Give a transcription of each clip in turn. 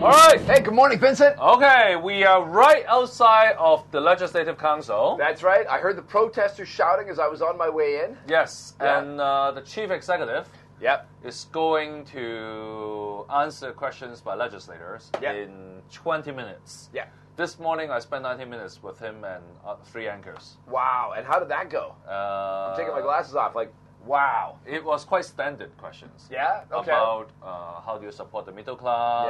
All right. Hey, good morning, Vincent. Okay, we are right outside of the Legislative Council. That's right. I heard the protesters shouting as I was on my way in. Yes, Yeah. and the chief executive is going to answer questions by legislators in 20 minutes. Yeah. This morning, I spent 90 minutes with him and 3 anchors. Wow. And how did that go? I'm taking my glasses off. Like, wow. It was quite standard questions. Yeah? Okay. About how do you support the middle class?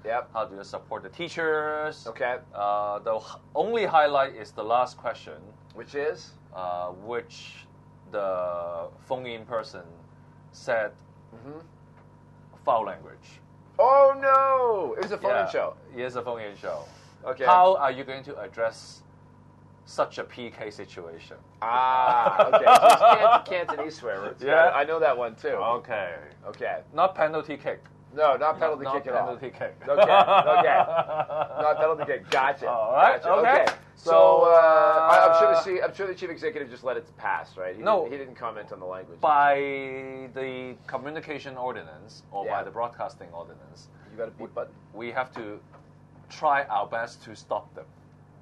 Yeah, yep. How do you support the teachers? Okay. The only highlight is the last question. Which is? Which the phone-in person said foul language. Oh, no. It was a phone-in show. It is a phone-in show. Okay. How are you going to address such a PK situation? Okay. So it's Cantonese swear words. Yeah. I know that one, too. Okay. Okay. Not penalty kick. No, not penalty kick at all. Not penalty kick. Okay. Not penalty kick. Gotcha. All right. Gotcha. Okay. So I'm sure the chief executive just let it pass, right? He didn't comment on the language. By the communication ordinance or by the broadcasting ordinance, you got a beep button. We have to try our best to stop them.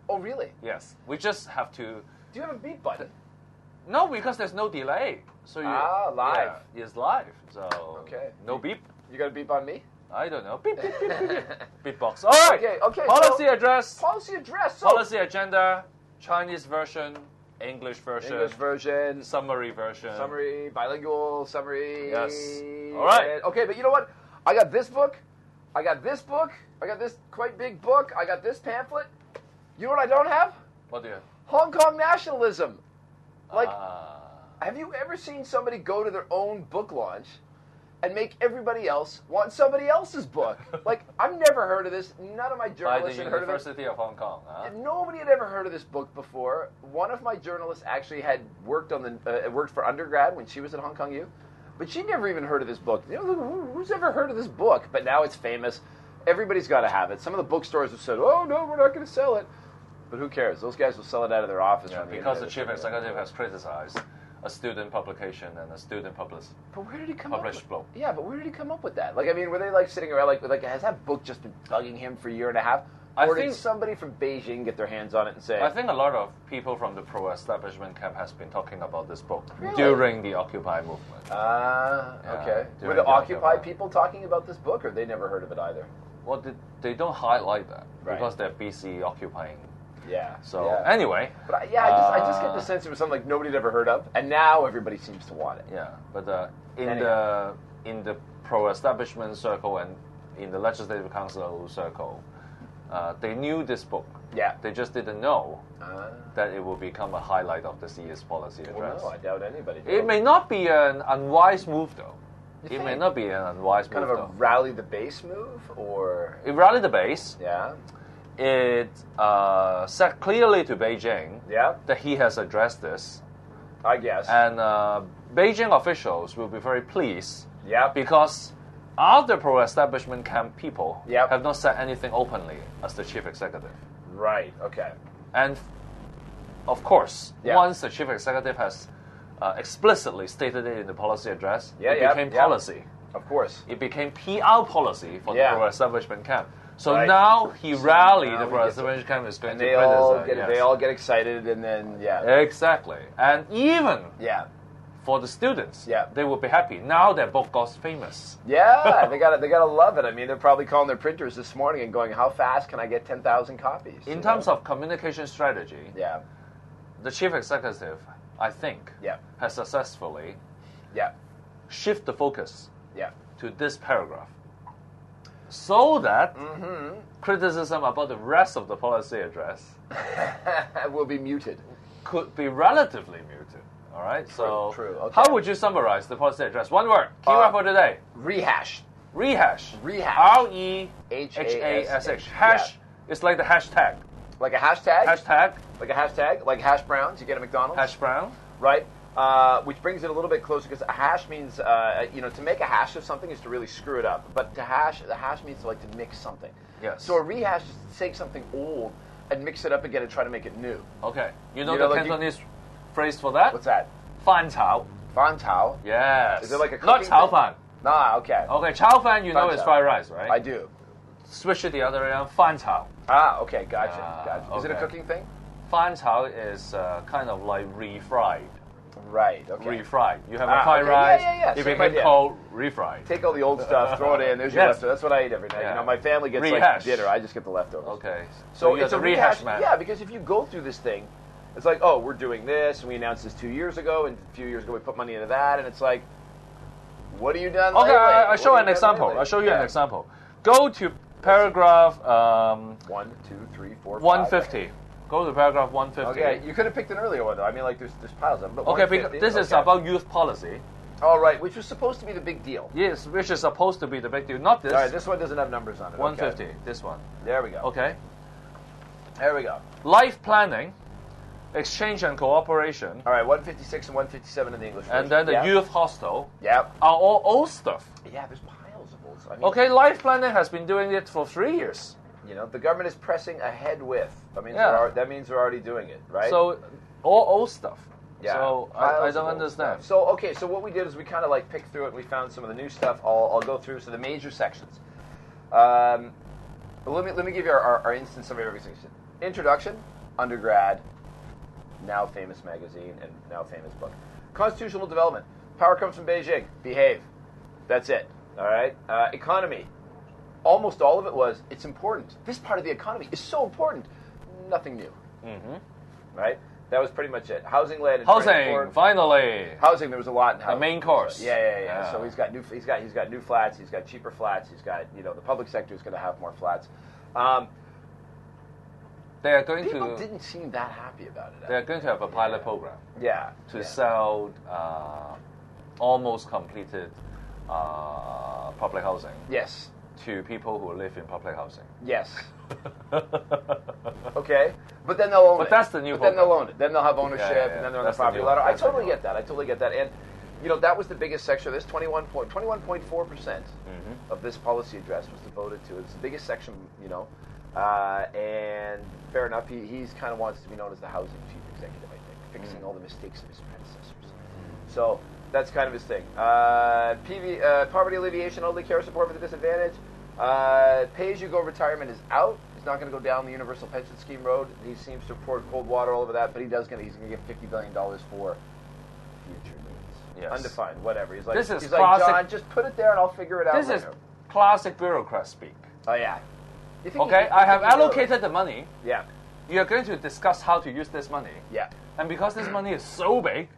Oh, really? Yes. We just have to. Do you have a beep button? No, because there's no delay. So live. Yeah, it's live. So no beep. You got a beep on me? I don't know. Beep, beep, beep, beep, beep. Beatbox. All right. Okay. Policy address. Policy address. Policy agenda. Chinese version. English version. Summary version. Summary. Bilingual summary. Yes. All right. Okay, but you know what? I got this book. I got this book. I got this quite big book. I got this pamphlet. You know what I don't have? What do you have? Hong Kong nationalism. Like, have you ever seen somebody go to their own book launch and make everybody else want somebody else's book? Like, I've never heard of this. None of my journalists had heard of it. By the University of Hong Kong, huh? Nobody had ever heard of this book before. One of my journalists actually had worked for undergrad when she was at Hong Kong U, but she never even heard of this book. You know, who's ever heard of this book? But now it's famous. Everybody's got to have it. Some of the bookstores have said, "Oh no, we're not going to sell it." But who cares? Those guys will sell it out of their office. Yeah, because the chief executive has criticized a student publication and a student published. But where did he come up with? Book. Yeah, but where did he come up with that? Like, I mean, were they like sitting around like has that book just been bugging him for a year and a half? Or did somebody from Beijing get their hands on it and say? I think a lot of people from the pro-establishment camp has been talking about this book during the Occupy movement. Okay. Were the Occupy people talking about this book, or they never heard of it either? Well, they don't highlight that because they're busy occupying. Yeah. So anyway, but I just get the sense it was something like nobody had ever heard of, and now everybody seems to want it. Yeah, but in the pro-establishment circle and in the Legislative Council circle, they knew this book. Yeah. They just didn't know that it will become a highlight of this year's policy address. Well, no, I doubt anybody did. It may not be an unwise move, though. It may not be an unwise move, kind of a rally the base move, or it rallied the base. Yeah. It said clearly to Beijing that he has addressed this. I guess. And Beijing officials will be very pleased. Yeah. Because other pro-establishment camp people have not said anything openly as the chief executive. Right. Okay. And of course, once the chief executive has explicitly stated it in the policy address, it became policy. Of course. It became PR policy for the pro-establishment camp. So now he rallied the pro-establishment camp is going to criticize. They all get excited, and then Exactly. And even for the students, they will be happy. Now their book got famous. Yeah, they gotta love it. I mean, they're probably calling their printers this morning and going, "How fast can I get 10,000 copies?" In terms of communication strategy, the chief executive, I think, has successfully shift the focus to this paragraph, so that criticism about the rest of the policy address will be muted. Could be relatively muted. All right. True. Okay. How would you summarize the policy address? One word. Keyword for today. Rehash. Rehash. REHASH. Hash is like the hashtag. Like a hashtag? Hashtag. Like a hashtag? Like hash browns you get at McDonald's? Hash brown. Right. Which brings it a little bit closer, because a hash means, to make a hash of something is to really screw it up. But the hash means to mix something. Yes. So a rehash is to take something old and mix it up again and try to make it new. Okay. You know the Cantonese phrase for that? What's that? Fan cao. Fan cao? Yes. Is it like a not cooking cao thing? fan. Nah, okay. Okay, chow fan, you know, is fried rice, right? I do. switch it the other way around. 翻炒. Okay, gotcha. Is it a cooking thing? 翻炒 is kind of like refried. Right, okay. Refried. You have a fried rice, it became cold, refried. Take all the old stuff, throw it in, there's your leftovers. That's what I eat every night. You know, my family gets like dinner, I just get the leftovers. Okay. So it's a rehash, man. Yeah, because if you go through this thing, it's like, oh, we're doing this, and we announced this 2 years ago, and a few years ago we put money into that, and it's like, what have you done lately? I'll show you an example. I'll show you an example. Go to paragraph 1, 2, 3, 4, 5. 150. Go to paragraph 150. Okay, you could have picked an earlier one, though. I mean, like, there's piles of them. But okay, because this is about youth policy. All right, which was supposed to be the big deal. Yes, which is supposed to be the big deal. Not this. All right, this one doesn't have numbers on it. 150, this one. There we go. Okay. There we go. Life planning, exchange and cooperation. All right, 156 and 157 in the English version. And then the youth hostel. Yep. Are all old stuff. Yeah, there's piles of old stuff. I mean, okay, life planning has been doing it for 3 years. You know, the government is pressing ahead with. That means they're already doing it, right? So, all old stuff. Yeah. So, I don't understand. So, okay, so what we did is we kind of like picked through it and we found some of the new stuff. I'll go through. So the major sections. Let me give you our instant summary of everything. Introduction, undergrad, now famous magazine, and now famous book. Constitutional development. Power comes from Beijing. Behave. That's it. All right? Economy. Almost all of it was, it's important. This part of the economy is so important. Nothing new. Mm-hmm. Right? That was pretty much it. Housing, land, and housing, finally. Housing, there was a lot in housing. The main course. Yeah. So he's got new flats, he's got cheaper flats, he's got, the public sector is going to have more flats. They are going People didn't seem that happy about it. They're going to have a pilot program. Yeah. To sell almost completed public housing. Yes. To people who live in public housing. Yes. Okay. But then they'll own it. But that's the new program. Then they'll own it. Then they'll have ownership, and then they're on the property ladder. I totally get that. And, that was the biggest section of this. 21.4% of this policy address was devoted to it. It's the biggest section, and fair enough, he's kind of wants to be known as the housing chief executive, I think, fixing all the mistakes of his predecessors. So that's kind of his thing. Poverty alleviation, elderly care support for the disadvantaged. Pay-as-you-go retirement is out. He's not going to go down the universal pension scheme road. He seems to have poured cold water all over that, but he's going to get $50 billion for future needs. Yes. Undefined, whatever. He's like, classic, John, just put it there and I'll figure it out later. This is classic bureaucrat speak. Oh, yeah. Okay, I have allocated the money. Yeah. You're going to discuss how to use this money. Yeah. And because this money is so big,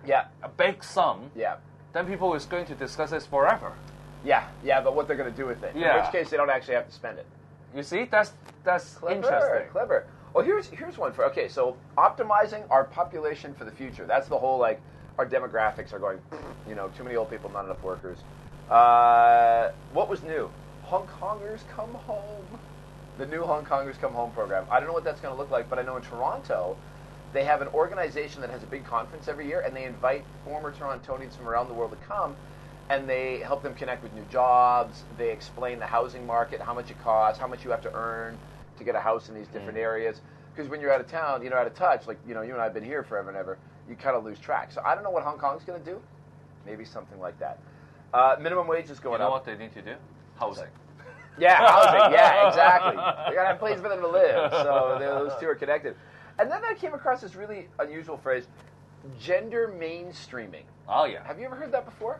a big sum, then people is going to discuss this forever. Yeah, but what they're going to do with it. Yeah. In which case, they don't actually have to spend it. You see, that's interesting. Clever. Well, here's one for, so optimizing our population for the future. That's the whole, our demographics are going, too many old people, not enough workers. What was new? Hong Kongers Come Home. The new Hong Kongers Come Home program. I don't know what that's going to look like, but I know in Toronto, they have an organization that has a big conference every year, and they invite former Torontonians from around the world to come, and they help them connect with new jobs. They explain the housing market, how much it costs, how much you have to earn to get a house in these different areas. Because when you're out of town, out of touch, you and I have been here forever and ever, you kind of lose track. So I don't know what Hong Kong's going to do. Maybe something like that. Minimum wage is going up. You know what they need to do? Housing. Yeah, housing. Yeah, exactly. They got to have places for them to live. So those two are connected. And then I came across this really unusual phrase, gender mainstreaming. Oh, yeah. Have you ever heard that before?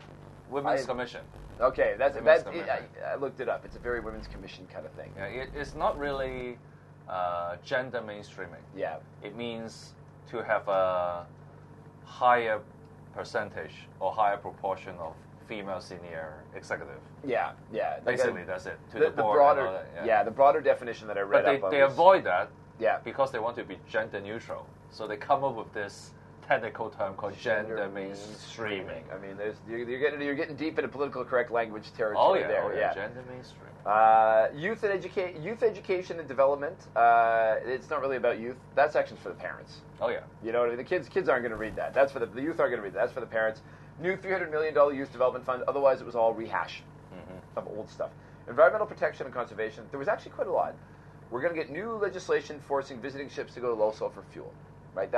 Women's Commission. Okay, I looked it up. It's a very Women's Commission kind of thing. Yeah, it's not really gender mainstreaming. Yeah. It means to have a higher percentage or higher proportion of female senior executive. Yeah. Basically, that's it. The broader, the broader definition that I read up on. But they avoid that. Yeah. Because they want to be gender neutral. So they come up with this technical term called gender mainstreaming. I mean, you're getting deep into political correct language territory there. Yeah. Gender mainstreaming. Youth education and development. It's not really about youth. That section's for the parents. Oh yeah. You know what I mean? The kids aren't going to read that. That's for the youth aren't going to read that. That's for the parents. New $300 million youth development fund. Otherwise, it was all rehash of old stuff. Environmental protection and conservation. There was actually quite a lot. We're going to get new legislation forcing visiting ships to go to low sulfur fuel. Right?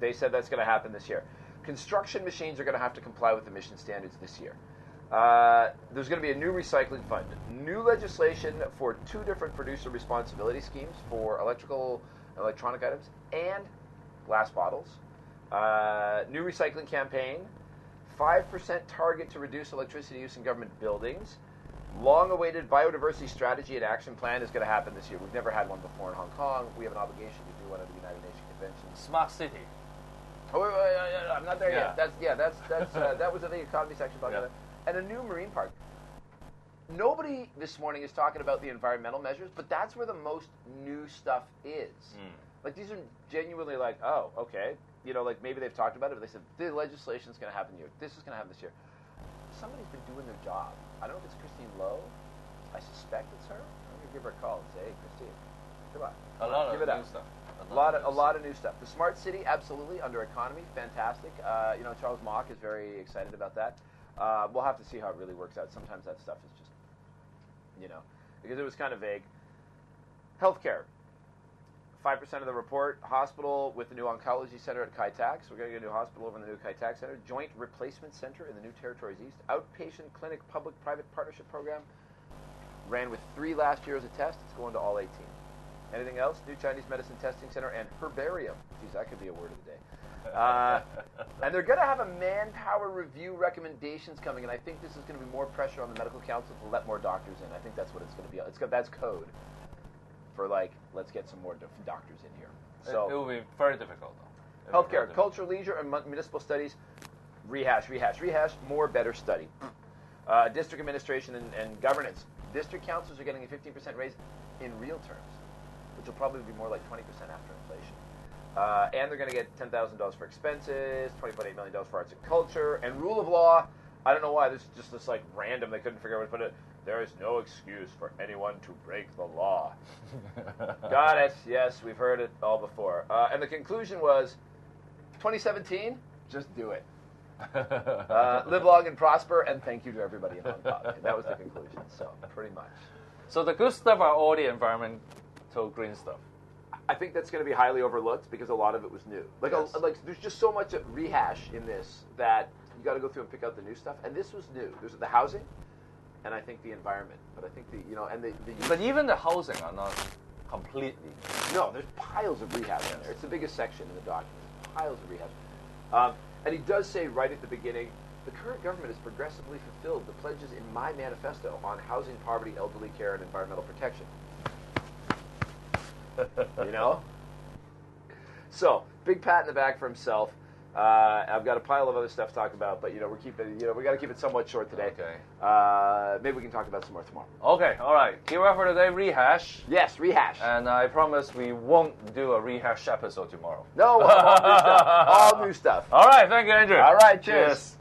They said that's going to happen this year. Construction machines are going to have to comply with emission standards this year. There's going to be a new recycling fund. New legislation for 2 different producer responsibility schemes for electrical and electronic items and glass bottles. New recycling campaign. 5% target to reduce electricity use in government buildings. Long-awaited biodiversity strategy and action plan is going to happen this year. We've never had one before in Hong Kong. We have an obligation to do one at the United Nations Convention. Smart city. Oh, I'm not there yet. That was in the economy section. And a new marine park. Nobody this morning is talking about the environmental measures, but that's where the most new stuff is. Like, these are genuinely like, oh, okay. You know, like, maybe they've talked about it, but they said, the legislation's going to happen here. This is going to happen this year. Somebody's been doing their job. I don't know if it's Christine Lowe. I suspect it's her. I'm going to give her a call and say, hey, Christine, come on. Give it up. Stuff. A lot of new stuff. The smart city, absolutely. Under economy, fantastic. Charles Mock is very excited about that. We'll have to see how it really works out. Sometimes that stuff is just, because it was kind of vague. Healthcare. 5% of the report. Hospital with the new oncology center at Kai Tak. So we're going to get a new hospital over in the new Kai Tak Center. Joint replacement center in the new Territories East. Outpatient clinic public-private partnership program. Ran with 3 last year as a test. It's going to all 18. Anything else? New Chinese medicine testing center and herbarium. Geez, that could be a word of the day. And they're going to have a manpower review recommendations coming, and I think this is going to be more pressure on the medical council to let more doctors in. I think that's what it's going to be. That's code for, like, let's get some more doctors in here. So it will be very difficult, though. Healthcare, culture, leisure, and municipal studies. Rehash. More, better study. District administration and governance. District councils are getting a 15% raise in real terms, which will probably be more like 20% after inflation. And they're going to get $10,000 for expenses, $20.8 million for arts and culture, and rule of law. I don't know why. This is just this like random. They couldn't figure out where to put it. There is no excuse for anyone to break the law. Got it. Yes, we've heard it all before. And the conclusion was, 2017, just do it. Live long and prosper, and thank you to everybody in Hong Kong. That was the conclusion. So pretty much. So the good stuff are all the environmental green stuff. I think that's going to be highly overlooked because a lot of it was new. Like, there's just so much rehash in this that you got to go through and pick out the new stuff. And this was new. There's the housing, and I think the environment. But I think But even the housing are not completely. No, there's piles of rehab in there. It's the biggest section in the document. Piles of rehab. And he does say right at the beginning, the current government has progressively fulfilled the pledges in my manifesto on housing, poverty, elderly care, and environmental protection. So big pat in the back for himself. I've got a pile of other stuff to talk about, but we got to keep it somewhat short today. Okay. Maybe we can talk about some more tomorrow. Okay, all right. Keep up for today. Rehash. Yes, rehash. And I promise we won't do a rehash episode tomorrow. No, all new stuff. All right. Thank you, Andrew. All right. Cheers.